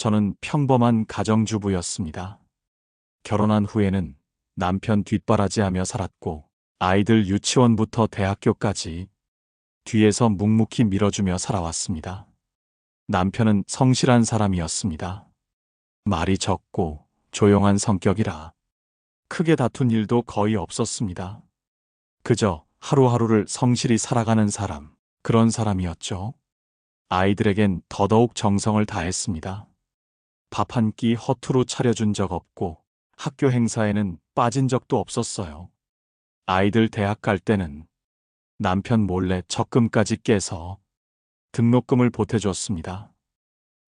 저는 평범한 가정주부였습니다. 결혼한 후에는 남편 뒷바라지하며 살았고 아이들 유치원부터 대학교까지 뒤에서 묵묵히 밀어주며 살아왔습니다. 남편은 성실한 사람이었습니다. 말이 적고 조용한 성격이라 크게 다툰 일도 거의 없었습니다. 그저 하루하루를 성실히 살아가는 사람, 그런 사람이었죠. 아이들에겐 더더욱 정성을 다했습니다. 밥 한 끼 허투루 차려준 적 없고 학교 행사에는 빠진 적도 없었어요. 아이들 대학 갈 때는 남편 몰래 적금까지 깨서 등록금을 보태줬습니다.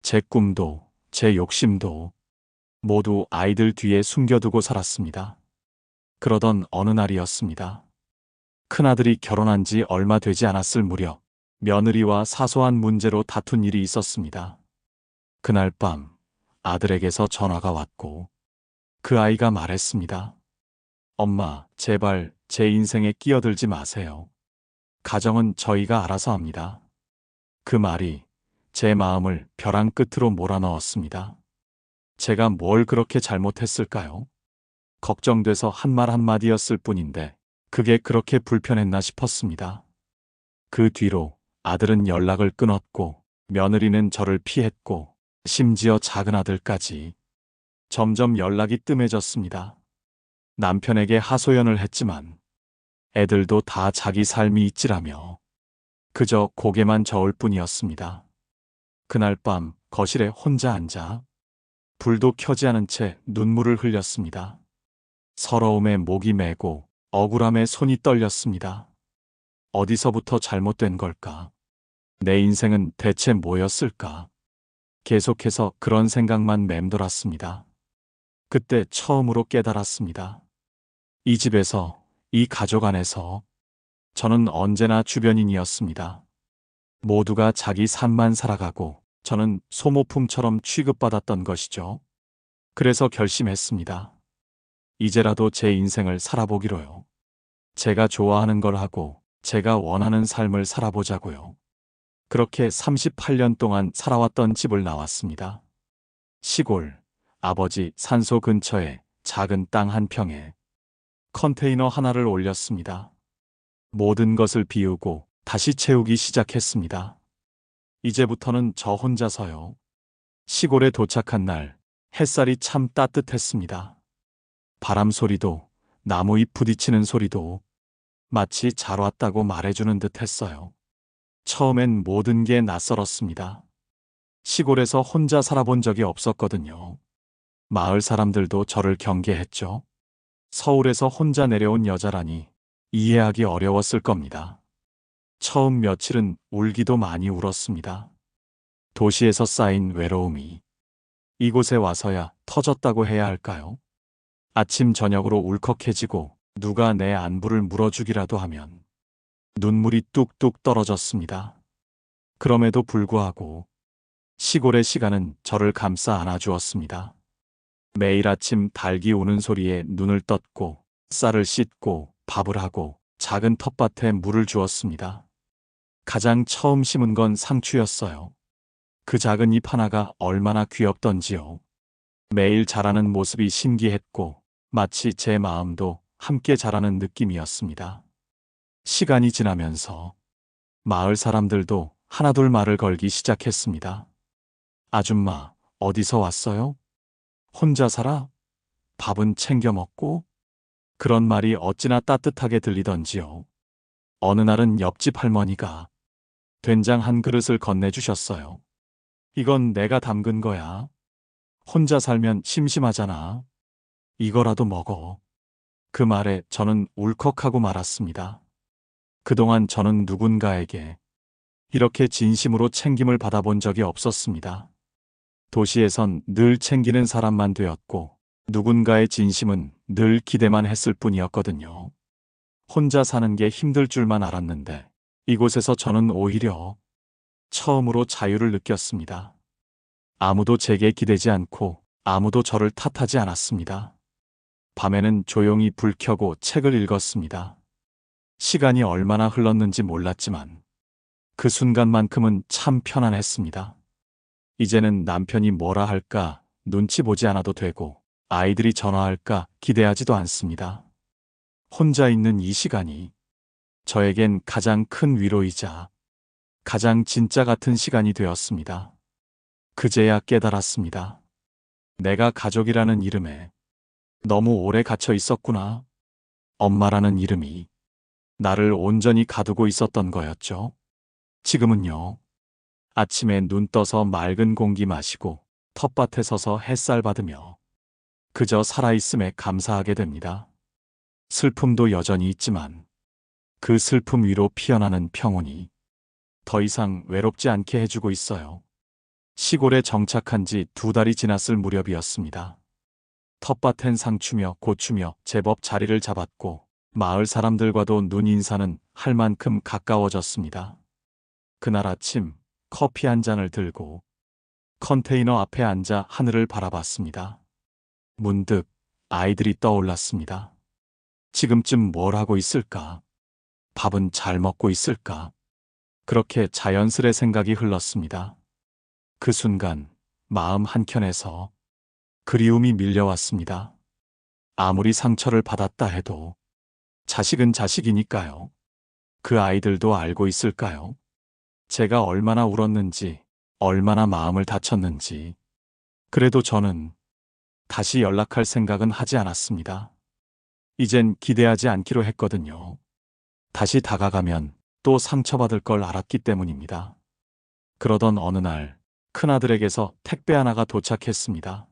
제 꿈도 제 욕심도 모두 아이들 뒤에 숨겨두고 살았습니다. 그러던 어느 날이었습니다. 큰아들이 결혼한 지 얼마 되지 않았을 무렵 며느리와 사소한 문제로 다툰 일이 있었습니다. 그날 밤 아들에게서 전화가 왔고 그 아이가 말했습니다. 엄마, 제발 제 인생에 끼어들지 마세요. 가정은 저희가 알아서 합니다. 그 말이 제 마음을 벼랑 끝으로 몰아넣었습니다. 제가 뭘 그렇게 잘못했을까요? 걱정돼서 한 말 한마디였을 뿐인데 그게 그렇게 불편했나 싶었습니다. 그 뒤로 아들은 연락을 끊었고 며느리는 저를 피했고 심지어 작은 아들까지 점점 연락이 뜸해졌습니다. 남편에게 하소연을 했지만 애들도 다 자기 삶이 있지라며 그저 고개만 저을 뿐이었습니다. 그날 밤 거실에 혼자 앉아 불도 켜지 않은 채 눈물을 흘렸습니다. 서러움에 목이 메고 억울함에 손이 떨렸습니다. 어디서부터 잘못된 걸까? 내 인생은 대체 뭐였을까? 계속해서 그런 생각만 맴돌았습니다. 그때 처음으로 깨달았습니다. 이 집에서, 이 가족 안에서 저는 언제나 주변인이었습니다. 모두가 자기 삶만 살아가고 저는 소모품처럼 취급받았던 것이죠. 그래서 결심했습니다. 이제라도 제 인생을 살아보기로요. 제가 좋아하는 걸 하고 제가 원하는 삶을 살아보자고요. 그렇게 38년 동안 살아왔던 집을 나왔습니다. 시골, 아버지 산소 근처에 작은 땅 한 평에 컨테이너 하나를 올렸습니다. 모든 것을 비우고 다시 채우기 시작했습니다. 이제부터는 저 혼자서요. 시골에 도착한 날 햇살이 참 따뜻했습니다. 바람 소리도 나무 잎 부딪히는 소리도 마치 잘 왔다고 말해주는 듯 했어요. 처음엔 모든 게 낯설었습니다. 시골에서 혼자 살아본 적이 없었거든요. 마을 사람들도 저를 경계했죠. 서울에서 혼자 내려온 여자라니 이해하기 어려웠을 겁니다. 처음 며칠은 울기도 많이 울었습니다. 도시에서 쌓인 외로움이 이곳에 와서야 터졌다고 해야 할까요? 아침 저녁으로 울컥해지고 누가 내 안부를 물어주기라도 하면 눈물이 뚝뚝 떨어졌습니다. 그럼에도 불구하고 시골의 시간은 저를 감싸 안아주었습니다. 매일 아침 닭이 우는 소리에 눈을 떴고 쌀을 씻고 밥을 하고 작은 텃밭에 물을 주었습니다. 가장 처음 심은 건 상추였어요. 그 작은 잎 하나가 얼마나 귀엽던지요. 매일 자라는 모습이 신기했고 마치 제 마음도 함께 자라는 느낌이었습니다. 시간이 지나면서 마을 사람들도 하나둘 말을 걸기 시작했습니다. 아줌마, 어디서 왔어요? 혼자 살아? 밥은 챙겨 먹고? 그런 말이 어찌나 따뜻하게 들리던지요. 어느 날은 옆집 할머니가 된장 한 그릇을 건네주셨어요. 이건 내가 담근 거야. 혼자 살면 심심하잖아. 이거라도 먹어. 그 말에 저는 울컥하고 말았습니다. 그동안 저는 누군가에게 이렇게 진심으로 챙김을 받아본 적이 없었습니다. 도시에선 늘 챙기는 사람만 되었고 누군가의 진심은 늘 기대만 했을 뿐이었거든요. 혼자 사는 게 힘들 줄만 알았는데 이곳에서 저는 오히려 처음으로 자유를 느꼈습니다. 아무도 제게 기대지 않고 아무도 저를 탓하지 않았습니다. 밤에는 조용히 불 켜고 책을 읽었습니다. 시간이 얼마나 흘렀는지 몰랐지만 그 순간만큼은 참 편안했습니다. 이제는 남편이 뭐라 할까 눈치 보지 않아도 되고 아이들이 전화할까 기대하지도 않습니다. 혼자 있는 이 시간이 저에겐 가장 큰 위로이자 가장 진짜 같은 시간이 되었습니다. 그제야 깨달았습니다. 내가 가족이라는 이름에 너무 오래 갇혀 있었구나. 엄마라는 이름이 나를 온전히 가두고 있었던 거였죠. 지금은요. 아침에 눈 떠서 맑은 공기 마시고 텃밭에 서서 햇살 받으며 그저 살아있음에 감사하게 됩니다. 슬픔도 여전히 있지만 그 슬픔 위로 피어나는 평온이 더 이상 외롭지 않게 해주고 있어요. 시골에 정착한 지 2달이 지났을 무렵이었습니다. 텃밭엔 상추며 고추며 제법 자리를 잡았고 마을 사람들과도 눈인사는 할 만큼 가까워졌습니다. 그날 아침 커피 한 잔을 들고 컨테이너 앞에 앉아 하늘을 바라봤습니다. 문득 아이들이 떠올랐습니다. 지금쯤 뭘 하고 있을까? 밥은 잘 먹고 있을까? 그렇게 자연스레 생각이 흘렀습니다. 그 순간 마음 한켠에서 그리움이 밀려왔습니다. 아무리 상처를 받았다 해도 자식은 자식이니까요. 그 아이들도 알고 있을까요? 제가 얼마나 울었는지, 얼마나 마음을 다쳤는지. 그래도 저는 다시 연락할 생각은 하지 않았습니다. 이젠 기대하지 않기로 했거든요. 다시 다가가면 또 상처받을 걸 알았기 때문입니다. 그러던 어느 날 큰아들에게서 택배 하나가 도착했습니다.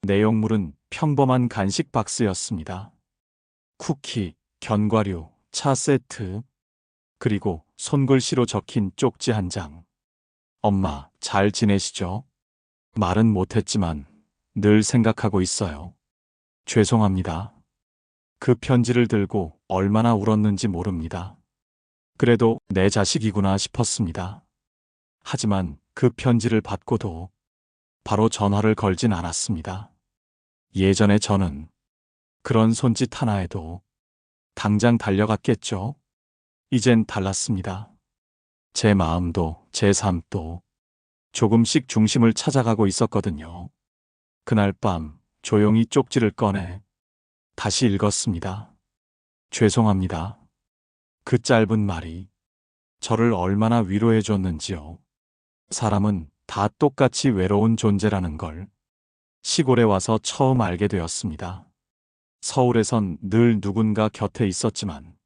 내용물은 평범한 간식 박스였습니다. 쿠키, 견과류, 차 세트, 그리고 손글씨로 적힌 쪽지 한 장. 엄마, 잘 지내시죠? 말은 못했지만 늘 생각하고 있어요. 죄송합니다. 그 편지를 들고 얼마나 울었는지 모릅니다. 그래도 내 자식이구나 싶었습니다. 하지만 그 편지를 받고도 바로 전화를 걸진 않았습니다. 예전에 저는 그런 손짓 하나에도 당장 달려갔겠죠. 이젠 달랐습니다. 제 마음도 제 삶도 조금씩 중심을 찾아가고 있었거든요. 그날 밤 조용히 쪽지를 꺼내 다시 읽었습니다. 죄송합니다. 그 짧은 말이 저를 얼마나 위로해 줬는지요. 사람은 다 똑같이 외로운 존재라는 걸 시골에 와서 처음 알게 되었습니다. 서울에선 늘 누군가 곁에 있었지만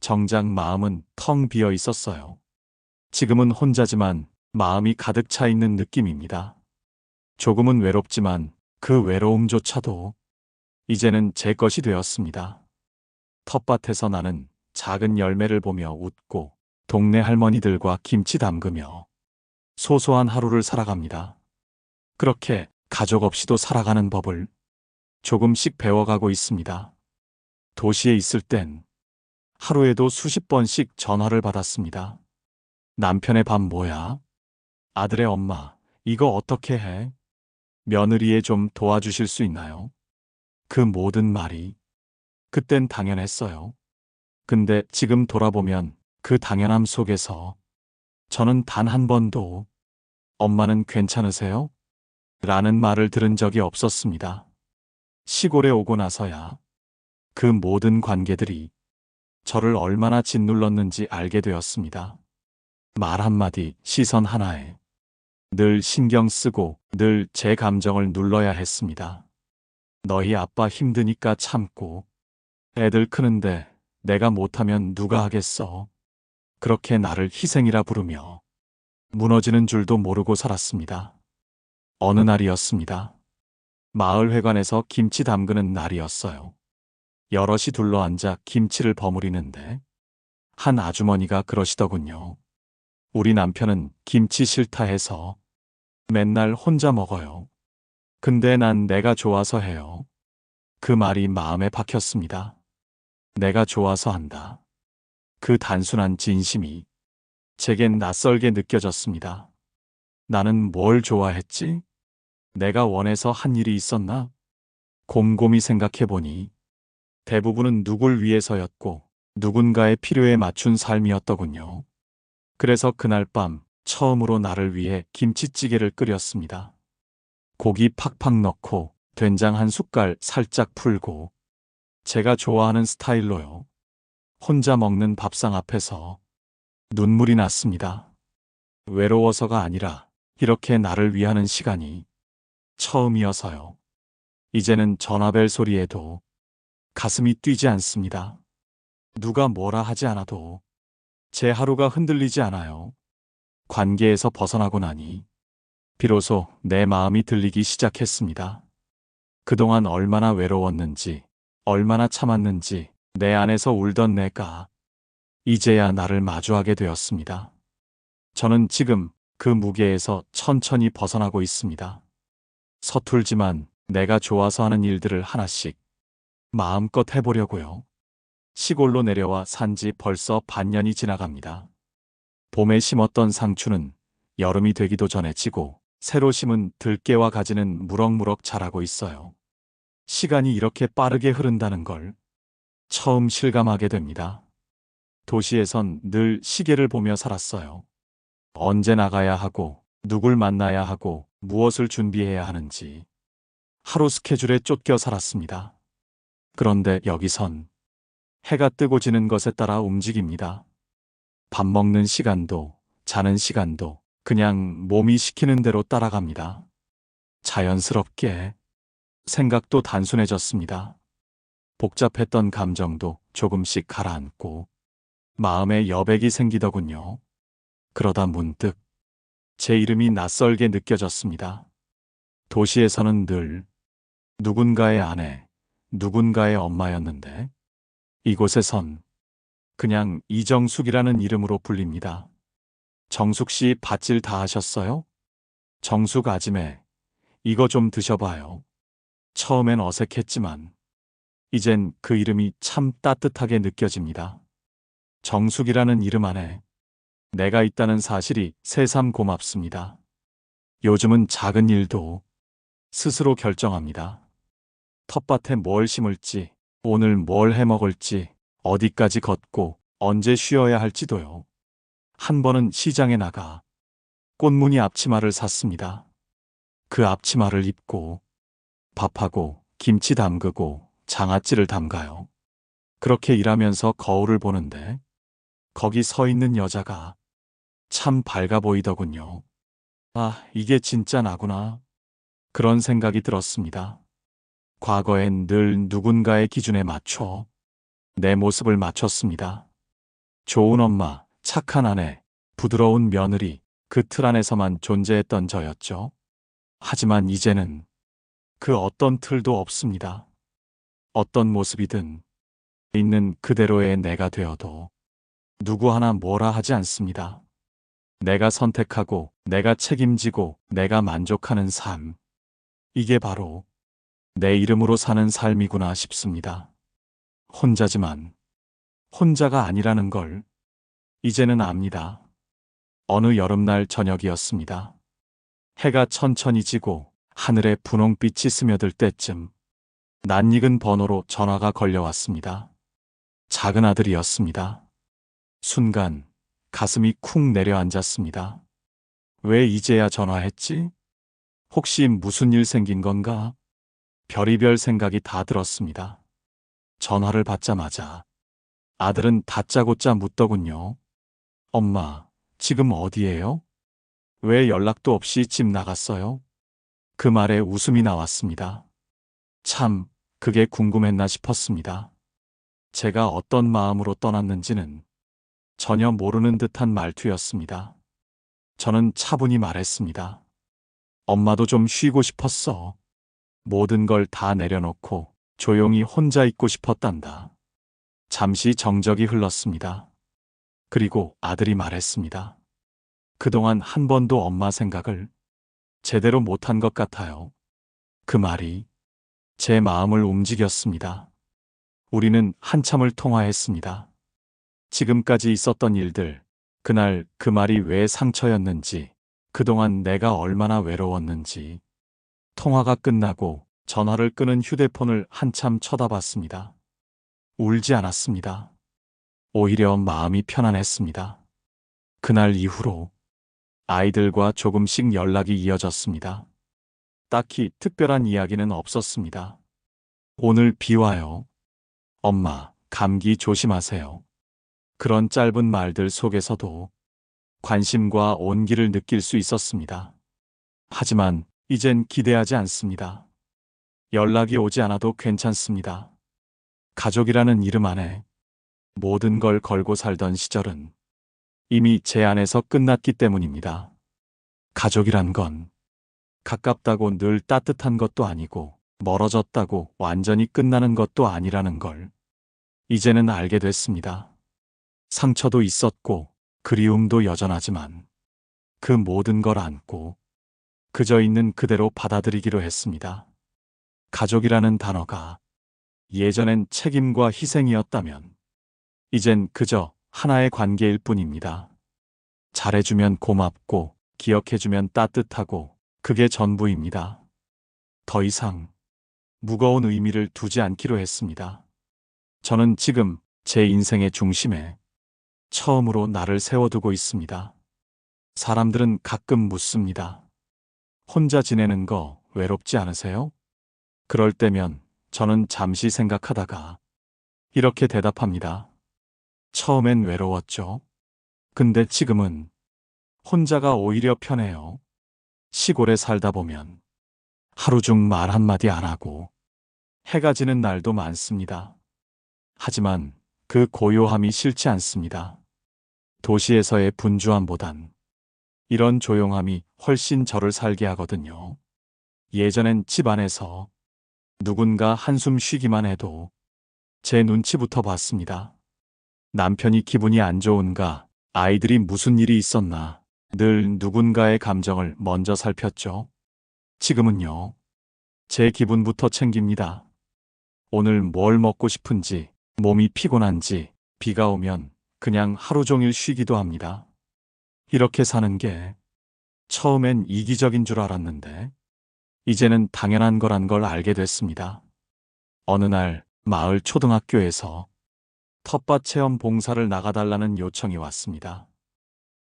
정작 마음은 텅 비어 있었어요. 지금은 혼자지만 마음이 가득 차 있는 느낌입니다. 조금은 외롭지만 그 외로움조차도 이제는 제 것이 되었습니다. 텃밭에서 나는 작은 열매를 보며 웃고 동네 할머니들과 김치 담그며 소소한 하루를 살아갑니다. 그렇게 가족 없이도 살아가는 법을 조금씩 배워가고 있습니다. 도시에 있을 땐 하루에도 수십 번씩 전화를 받았습니다. 남편의 밥 뭐야? 아들의 엄마, 이거 어떻게 해? 며느리에 좀 도와주실 수 있나요? 그 모든 말이 그땐 당연했어요. 근데 지금 돌아보면 그 당연함 속에서 저는 단 한 번도 엄마는 괜찮으세요? 라는 말을 들은 적이 없었습니다. 시골에 오고 나서야 그 모든 관계들이 저를 얼마나 짓눌렀는지 알게 되었습니다. 말 한마디, 시선 하나에 늘 신경 쓰고 늘 제 감정을 눌러야 했습니다. 너희 아빠 힘드니까 참고 애들 크는데 내가 못하면 누가 하겠어. 그렇게 나를 희생이라 부르며 무너지는 줄도 모르고 살았습니다. 어느 날이었습니다. 마을회관에서 김치 담그는 날이었어요. 여럿이 둘러앉아 김치를 버무리는데 한 아주머니가 그러시더군요. 우리 남편은 김치 싫다 해서 맨날 혼자 먹어요. 근데 난 내가 좋아서 해요. 그 말이 마음에 박혔습니다. 내가 좋아서 한다. 그 단순한 진심이 제겐 낯설게 느껴졌습니다. 나는 뭘 좋아했지? 내가 원해서 한 일이 있었나? 곰곰이 생각해보니 대부분은 누굴 위해서였고 누군가의 필요에 맞춘 삶이었더군요. 그래서 그날 밤 처음으로 나를 위해 김치찌개를 끓였습니다. 고기 팍팍 넣고 된장 한 숟갈 살짝 풀고 제가 좋아하는 스타일로요. 혼자 먹는 밥상 앞에서 눈물이 났습니다. 외로워서가 아니라 이렇게 나를 위하는 시간이 처음이어서요. 이제는 전화벨 소리에도 가슴이 뛰지 않습니다. 누가 뭐라 하지 않아도 제 하루가 흔들리지 않아요. 관계에서 벗어나고 나니 비로소 내 마음이 들리기 시작했습니다. 그동안 얼마나 외로웠는지, 얼마나 참았는지 내 안에서 울던 내가 이제야 나를 마주하게 되었습니다. 저는 지금 그 무게에서 천천히 벗어나고 있습니다. 서툴지만 내가 좋아서 하는 일들을 하나씩 마음껏 해보려고요. 시골로 내려와 산지 벌써 반년이 지나갑니다. 봄에 심었던 상추는 여름이 되기도 전에 지고 새로 심은 들깨와 가지는 무럭무럭 자라고 있어요. 시간이 이렇게 빠르게 흐른다는 걸 처음 실감하게 됩니다. 도시에선 늘 시계를 보며 살았어요. 언제 나가야 하고 누굴 만나야 하고 무엇을 준비해야 하는지 하루 스케줄에 쫓겨 살았습니다. 그런데 여기선 해가 뜨고 지는 것에 따라 움직입니다. 밥 먹는 시간도 자는 시간도 그냥 몸이 시키는 대로 따라갑니다. 자연스럽게 생각도 단순해졌습니다. 복잡했던 감정도 조금씩 가라앉고 마음에 여백이 생기더군요. 그러다 문득 제 이름이 낯설게 느껴졌습니다. 도시에서는 늘 누군가의 아내, 누군가의 엄마였는데 이곳에선 그냥 이정숙이라는 이름으로 불립니다. 정숙 씨 밭일 다 하셨어요? 정숙 아지매, 이거 좀 드셔봐요. 처음엔 어색했지만 이젠 그 이름이 참 따뜻하게 느껴집니다. 정숙이라는 이름 안에 내가 있다는 사실이 새삼 고맙습니다. 요즘은 작은 일도 스스로 결정합니다. 텃밭에 뭘 심을지, 오늘 뭘 해 먹을지, 어디까지 걷고 언제 쉬어야 할지도요. 한 번은 시장에 나가 꽃무늬 앞치마를 샀습니다. 그 앞치마를 입고 밥하고 김치 담그고 장아찌를 담가요. 그렇게 일하면서 거울을 보는데 거기 서 있는 여자가 참 밝아 보이더군요. 아, 이게 진짜 나구나. 그런 생각이 들었습니다. 과거엔 늘 누군가의 기준에 맞춰 내 모습을 맞췄습니다. 좋은 엄마, 착한 아내, 부드러운 며느리, 그 틀 안에서만 존재했던 저였죠. 하지만 이제는 그 어떤 틀도 없습니다. 어떤 모습이든 있는 그대로의 내가 되어도 누구 하나 뭐라 하지 않습니다. 내가 선택하고, 내가 책임지고, 내가 만족하는 삶. 이게 바로 내 이름으로 사는 삶이구나 싶습니다. 혼자지만 혼자가 아니라는 걸 이제는 압니다. 어느 여름날 저녁이었습니다. 해가 천천히 지고 하늘에 분홍빛이 스며들 때쯤 낯익은 번호로 전화가 걸려왔습니다. 작은 아들이었습니다. 순간 가슴이 쿵 내려앉았습니다. 왜 이제야 전화했지? 혹시 무슨 일 생긴 건가? 별의별 생각이 다 들었습니다. 전화를 받자마자 아들은 다짜고짜 묻더군요. 엄마, 지금 어디예요? 왜 연락도 없이 집 나갔어요? 그 말에 웃음이 나왔습니다. 참, 그게 궁금했나 싶었습니다. 제가 어떤 마음으로 떠났는지는 전혀 모르는 듯한 말투였습니다. 저는 차분히 말했습니다. 엄마도 좀 쉬고 싶었어. 모든 걸 다 내려놓고 조용히 혼자 있고 싶었단다. 잠시 정적이 흘렀습니다. 그리고 아들이 말했습니다. 그동안 한 번도 엄마 생각을 제대로 못한 것 같아요. 그 말이 제 마음을 움직였습니다. 우리는 한참을 통화했습니다. 지금까지 있었던 일들, 그날 그 말이 왜 상처였는지, 그동안 내가 얼마나 외로웠는지. 통화가 끝나고 전화를 끄는 휴대폰을 한참 쳐다봤습니다. 울지 않았습니다. 오히려 마음이 편안했습니다. 그날 이후로 아이들과 조금씩 연락이 이어졌습니다. 딱히 특별한 이야기는 없었습니다. 오늘 비 와요. 엄마, 감기 조심하세요. 그런 짧은 말들 속에서도 관심과 온기를 느낄 수 있었습니다. 하지만 이젠 기대하지 않습니다. 연락이 오지 않아도 괜찮습니다. 가족이라는 이름 안에 모든 걸 걸고 살던 시절은 이미 제 안에서 끝났기 때문입니다. 가족이란 건 가깝다고 늘 따뜻한 것도 아니고 멀어졌다고 완전히 끝나는 것도 아니라는 걸 이제는 알게 됐습니다. 상처도 있었고 그리움도 여전하지만 그 모든 걸 안고 그저 있는 그대로 받아들이기로 했습니다. 가족이라는 단어가 예전엔 책임과 희생이었다면 이젠 그저 하나의 관계일 뿐입니다. 잘해주면 고맙고 기억해주면 따뜻하고 그게 전부입니다. 더 이상 무거운 의미를 두지 않기로 했습니다. 저는 지금 제 인생의 중심에 처음으로 나를 세워두고 있습니다. 사람들은 가끔 묻습니다. 혼자 지내는 거 외롭지 않으세요? 그럴 때면 저는 잠시 생각하다가 이렇게 대답합니다. 처음엔 외로웠죠. 근데 지금은 혼자가 오히려 편해요. 시골에 살다 보면 하루 중 말 한마디 안 하고 해가 지는 날도 많습니다. 하지만 그 고요함이 싫지 않습니다. 도시에서의 분주함보단 이런 조용함이 훨씬 저를 살게 하거든요. 예전엔 집 안에서 누군가 한숨 쉬기만 해도 제 눈치부터 봤습니다. 남편이 기분이 안 좋은가, 아이들이 무슨 일이 있었나, 늘 누군가의 감정을 먼저 살폈죠. 지금은요, 제 기분부터 챙깁니다. 오늘 뭘 먹고 싶은지, 몸이 피곤한지, 비가 오면 그냥 하루 종일 쉬기도 합니다. 이렇게 사는 게 처음엔 이기적인 줄 알았는데, 이제는 당연한 거란 걸 알게 됐습니다. 어느 날 마을 초등학교에서 텃밭 체험 봉사를 나가달라는 요청이 왔습니다.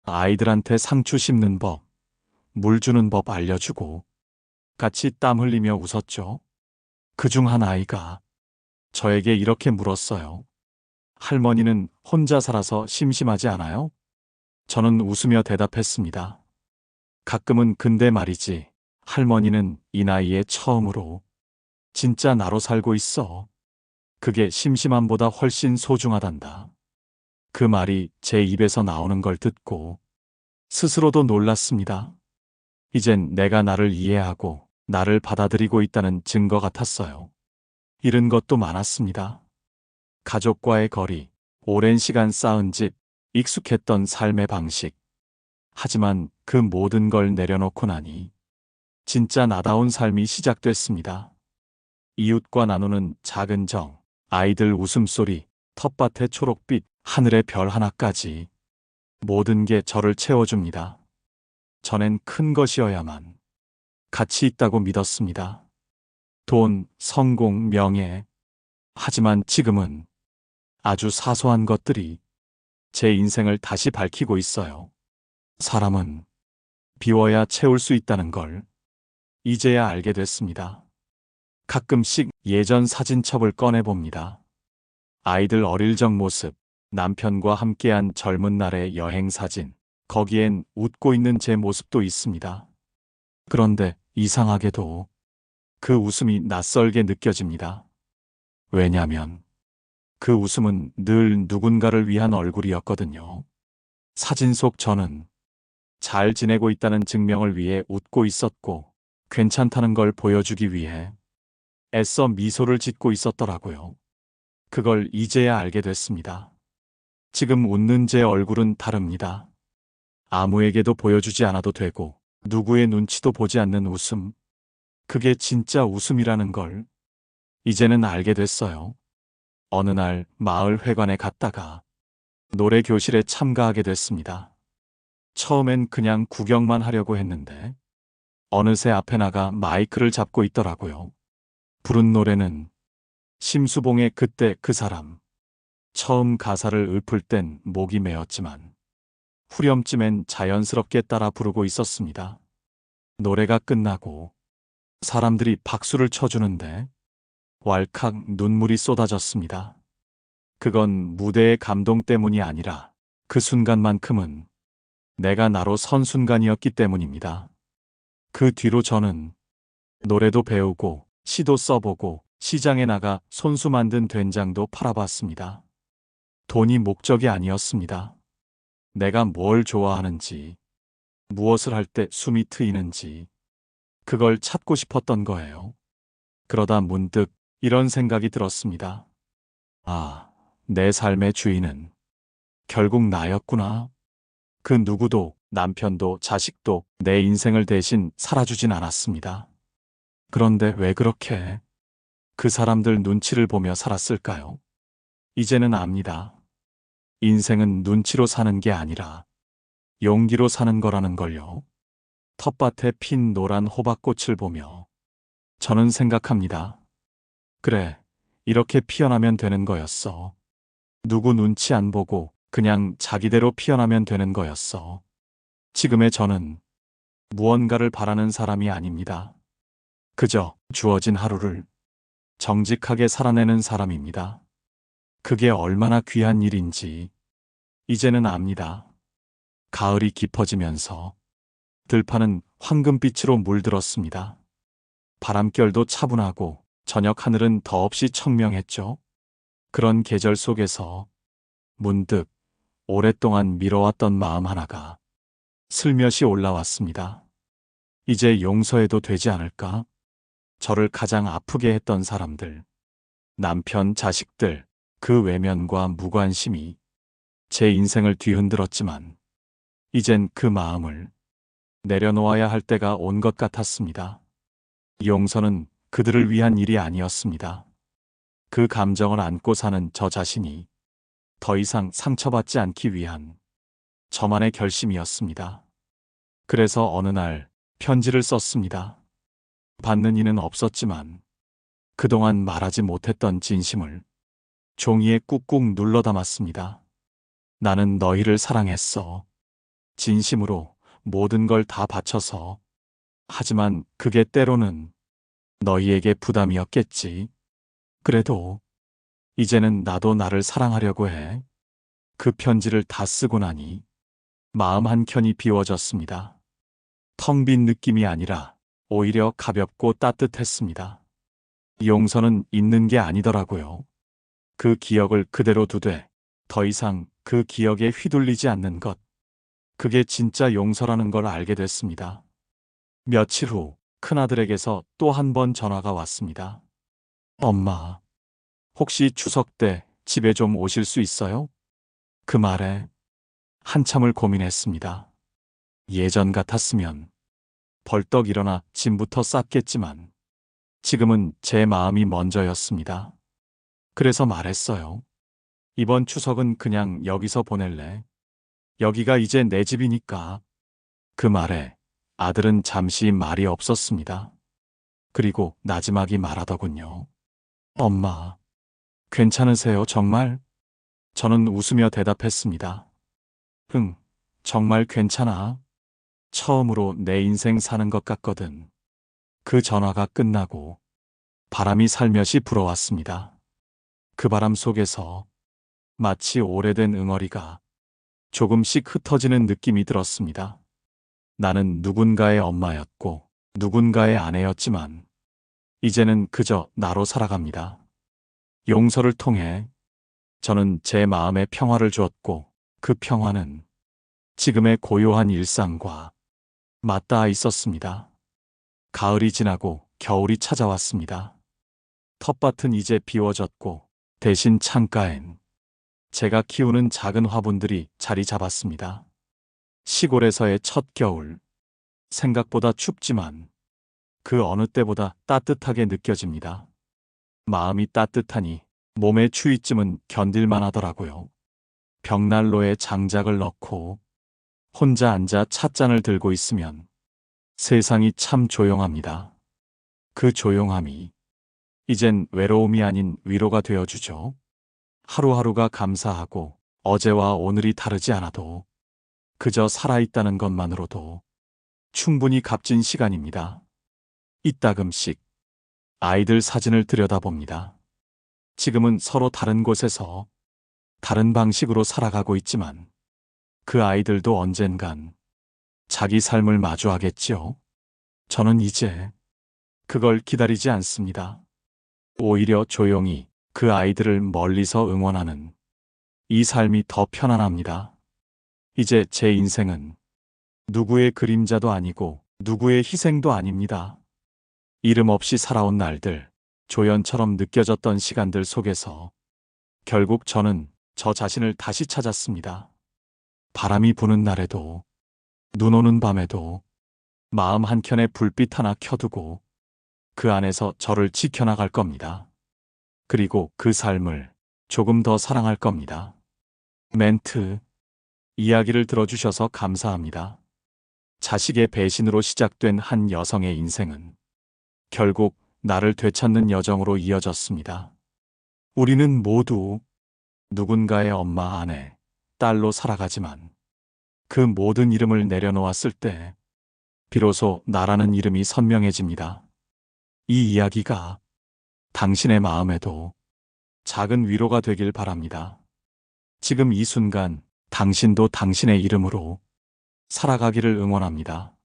아이들한테 상추 심는 법, 물 주는 법 알려주고 같이 땀 흘리며 웃었죠. 그중 한 아이가 저에게 이렇게 물었어요. 할머니는 혼자 살아서 심심하지 않아요? 저는 웃으며 대답했습니다. 가끔은 근데 말이지, 할머니는 이 나이에 처음으로 진짜 나로 살고 있어. 그게 심심함보다 훨씬 소중하단다. 그 말이 제 입에서 나오는 걸 듣고 스스로도 놀랐습니다. 이젠 내가 나를 이해하고 나를 받아들이고 있다는 증거 같았어요. 잃은 것도 많았습니다. 가족과의 거리, 오랜 시간 쌓은 집, 익숙했던 삶의 방식. 하지만 그 모든 걸 내려놓고 나니 진짜 나다운 삶이 시작됐습니다. 이웃과 나누는 작은 정, 아이들 웃음소리, 텃밭의 초록빛, 하늘의 별 하나까지 모든 게 저를 채워줍니다. 전엔 큰 것이어야만 가치 있다고 믿었습니다. 돈, 성공, 명예. 하지만 지금은 아주 사소한 것들이 제 인생을 다시 밝히고 있어요. 사람은 비워야 채울 수 있다는 걸 이제야 알게 됐습니다. 가끔씩 예전 사진첩을 꺼내봅니다. 아이들 어릴 적 모습, 남편과 함께한 젊은 날의 여행 사진, 거기엔 웃고 있는 제 모습도 있습니다. 그런데 이상하게도 그 웃음이 낯설게 느껴집니다. 왜냐면 그 웃음은 늘 누군가를 위한 얼굴이었거든요. 사진 속 저는 잘 지내고 있다는 증명을 위해 웃고 있었고 괜찮다는 걸 보여주기 위해 애써 미소를 짓고 있었더라고요. 그걸 이제야 알게 됐습니다. 지금 웃는 제 얼굴은 다릅니다. 아무에게도 보여주지 않아도 되고 누구의 눈치도 보지 않는 웃음. 그게 진짜 웃음이라는 걸 이제는 알게 됐어요. 어느 날 마을 회관에 갔다가 노래 교실에 참가하게 됐습니다. 처음엔 그냥 구경만 하려고 했는데 어느새 앞에 나가 마이크를 잡고 있더라고요. 부른 노래는 심수봉의 그때 그 사람. 처음 가사를 읊을 땐 목이 메었지만 후렴쯤엔 자연스럽게 따라 부르고 있었습니다. 노래가 끝나고 사람들이 박수를 쳐주는데 왈칵 눈물이 쏟아졌습니다. 그건 무대의 감동 때문이 아니라 그 순간만큼은 내가 나로 선 순간이었기 때문입니다. 그 뒤로 저는 노래도 배우고 시도 써보고 시장에 나가 손수 만든 된장도 팔아봤습니다. 돈이 목적이 아니었습니다. 내가 뭘 좋아하는지, 무엇을 할 때 숨이 트이는지, 그걸 찾고 싶었던 거예요. 그러다 문득 이런 생각이 들었습니다. 아, 내 삶의 주인은 결국 나였구나. 그 누구도, 남편도, 자식도 내 인생을 대신 살아주진 않았습니다. 그런데 왜 그렇게 그 사람들 눈치를 보며 살았을까요? 이제는 압니다. 인생은 눈치로 사는 게 아니라 용기로 사는 거라는 걸요. 텃밭에 핀 노란 호박꽃을 보며 저는 생각합니다. 그래, 이렇게 피어나면 되는 거였어. 누구 눈치 안 보고 그냥 자기대로 피어나면 되는 거였어. 지금의 저는 무언가를 바라는 사람이 아닙니다. 그저 주어진 하루를 정직하게 살아내는 사람입니다. 그게 얼마나 귀한 일인지 이제는 압니다. 가을이 깊어지면서 들판은 황금빛으로 물들었습니다. 바람결도 차분하고 저녁 하늘은 더없이 청명했죠. 그런 계절 속에서 문득 오랫동안 미뤄왔던 마음 하나가 슬며시 올라왔습니다. 이제 용서해도 되지 않을까? 저를 가장 아프게 했던 사람들, 남편, 자식들, 그 외면과 무관심이 제 인생을 뒤흔들었지만 이젠 그 마음을 내려놓아야 할 때가 온 것 같았습니다. 용서는 그들을 위한 일이 아니었습니다. 그 감정을 안고 사는 저 자신이 더 이상 상처받지 않기 위한 저만의 결심이었습니다. 그래서 어느 날 편지를 썼습니다. 받는 이는 없었지만 그동안 말하지 못했던 진심을 종이에 꾹꾹 눌러 담았습니다. 나는 너희를 사랑했어. 진심으로 모든 걸 다 바쳐서. 하지만 그게 때로는 너희에게 부담이었겠지. 그래도 이제는 나도 나를 사랑하려고 해. 그 편지를 다 쓰고 나니 마음 한켠이 비워졌습니다. 텅 빈 느낌이 아니라 오히려 가볍고 따뜻했습니다. 용서는 있는 게 아니더라고요. 그 기억을 그대로 두되 더 이상 그 기억에 휘둘리지 않는 것. 그게 진짜 용서라는 걸 알게 됐습니다. 며칠 후 큰아들에게서 또 한 번 전화가 왔습니다. 엄마, 혹시 추석 때 집에 좀 오실 수 있어요? 그 말에 한참을 고민했습니다. 예전 같았으면 벌떡 일어나 짐부터 쌌겠지만 지금은 제 마음이 먼저였습니다. 그래서 말했어요. 이번 추석은 그냥 여기서 보낼래. 여기가 이제 내 집이니까. 그 말에 아들은 잠시 말이 없었습니다. 그리고 나지막이 말하더군요. 엄마, 괜찮으세요, 정말? 저는 웃으며 대답했습니다. 응, 정말 괜찮아. 처음으로 내 인생 사는 것 같거든. 그 전화가 끝나고 바람이 살며시 불어왔습니다. 그 바람 속에서 마치 오래된 응어리가 조금씩 흩어지는 느낌이 들었습니다. 나는 누군가의 엄마였고 누군가의 아내였지만 이제는 그저 나로 살아갑니다. 용서를 통해 저는 제 마음에 평화를 주었고 그 평화는 지금의 고요한 일상과 맞닿아 있었습니다. 가을이 지나고 겨울이 찾아왔습니다. 텃밭은 이제 비워졌고 대신 창가엔 제가 키우는 작은 화분들이 자리 잡았습니다. 시골에서의 첫 겨울. 생각보다 춥지만 그 어느 때보다 따뜻하게 느껴집니다. 마음이 따뜻하니 몸의 추위쯤은 견딜만 하더라고요. 벽난로에 장작을 넣고 혼자 앉아 찻잔을 들고 있으면 세상이 참 조용합니다. 그 조용함이 이젠 외로움이 아닌 위로가 되어주죠. 하루하루가 감사하고 어제와 오늘이 다르지 않아도 그저 살아있다는 것만으로도 충분히 값진 시간입니다. 이따금씩 아이들 사진을 들여다봅니다. 지금은 서로 다른 곳에서 다른 방식으로 살아가고 있지만 그 아이들도 언젠간 자기 삶을 마주하겠지요. 저는 이제 그걸 기다리지 않습니다. 오히려 조용히 그 아이들을 멀리서 응원하는 이 삶이 더 편안합니다. 이제 제 인생은 누구의 그림자도 아니고 누구의 희생도 아닙니다. 이름 없이 살아온 날들, 조연처럼 느껴졌던 시간들 속에서 결국 저는 저 자신을 다시 찾았습니다. 바람이 부는 날에도, 눈 오는 밤에도 마음 한켠에 불빛 하나 켜두고 그 안에서 저를 지켜나갈 겁니다. 그리고 그 삶을 조금 더 사랑할 겁니다. 멘트. 이야기를 들어주셔서 감사합니다. 자식의 배신으로 시작된 한 여성의 인생은 결국 나를 되찾는 여정으로 이어졌습니다. 우리는 모두 누군가의 엄마, 아내, 딸로 살아가지만 그 모든 이름을 내려놓았을 때 비로소 나라는 이름이 선명해집니다. 이 이야기가 당신의 마음에도 작은 위로가 되길 바랍니다. 지금 이 순간 당신도 당신의 이름으로 살아가기를 응원합니다.